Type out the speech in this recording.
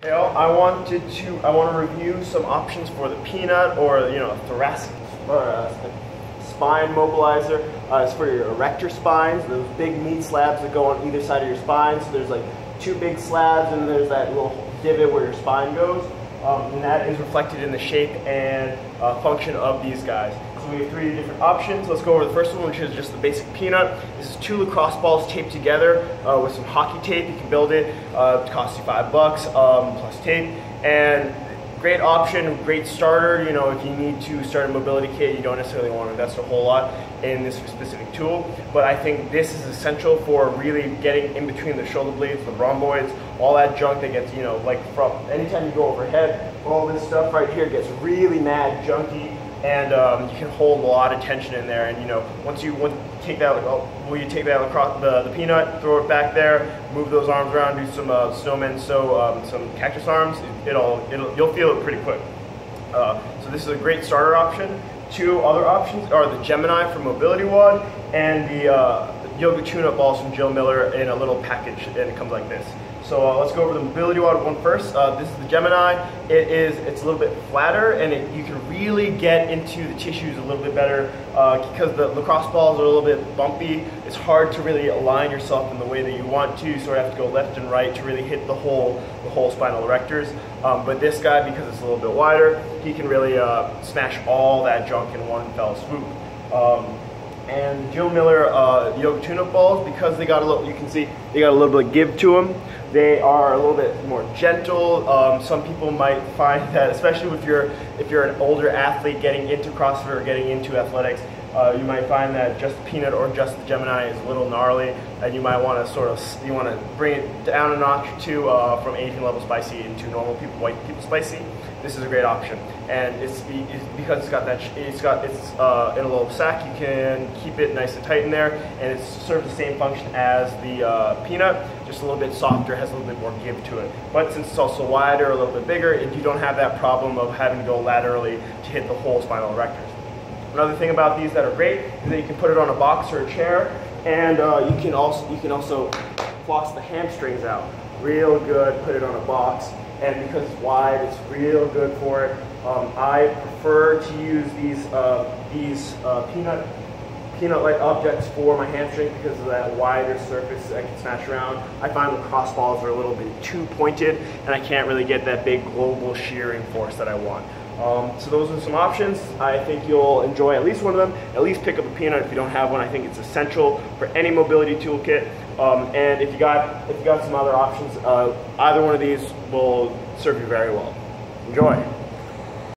Okay, I want to review some options for the peanut or thoracic or spine mobilizer. It's for your erector spines, those big meat slabs that go on either side of your spine. So there's like two big slabs and there's that little divot where your spine goes. And that is reflected in the shape and function of these guys. So we have three different options. Let's go over the first one, which is just the basic peanut. This is two lacrosse balls taped together with some hockey tape. You can build it. It costs you $5 plus tape. And great option, great starter. You know, if you need to start a mobility kit, you don't necessarily want to invest a whole lot in this specific tool. But I think this is essential for really getting in between the shoulder blades, the rhomboids, all that junk that gets, like from anytime you go overhead, all this stuff right here gets really mad junky. And you can hold a lot of tension in there, and once you take that, you take that across the peanut, throw it back there, move those arms around, do some snowmen, some cactus arms. You'll feel it pretty quick. So this is a great starter option. Two other options are the Gemini for mobility wad and the yoga tune-up balls from Joe Miller in a little package, and it comes like this. So let's go over the mobility wad one first. This is the Gemini. It's a little bit flatter, and you can really get into the tissues a little bit better because the lacrosse balls are a little bit bumpy. It's hard to really align yourself in the way that you want to. You sort of have to go left and right to really hit the whole spinal erectors. But this guy, because it's a little bit wider, he can really smash all that junk in one fell swoop. And Joe Miller yoga tune-up balls, because they got a little, you can see they got a little bit of give to them. They are a little bit more gentle. Some people might find that, especially if you're an older athlete getting into CrossFit or getting into athletics, you might find that just the peanut or just the Gemini is a little gnarly, and you might want to bring it down a notch or two from 18 level spicy into normal people, white people spicy. This is a great option, and it's because it's in a little sack. You can keep it nice and tight in there, and it serves the same function as the peanut, just a little bit softer, has a little bit more give to it. But since it's also wider, a little bit bigger, you don't have that problem of having to go laterally to hit the whole spinal erectors. Another thing about these that are great is that you can put it on a box or a chair, and you can also floss the hamstrings out. Real good. Put it on a box. And because it's wide, it's real good for it. I prefer to use these peanut-like objects for my hamstring because of that wider surface that I can smash around. I find lacrosse balls are a little bit too pointed, and I can't really get that big global shearing force that I want. So those are some options. I think you'll enjoy at least one of them. At least pick up a peanut if you don't have one. I think it's essential for any mobility toolkit. And if you got some other options, either one of these will serve you very well. Enjoy.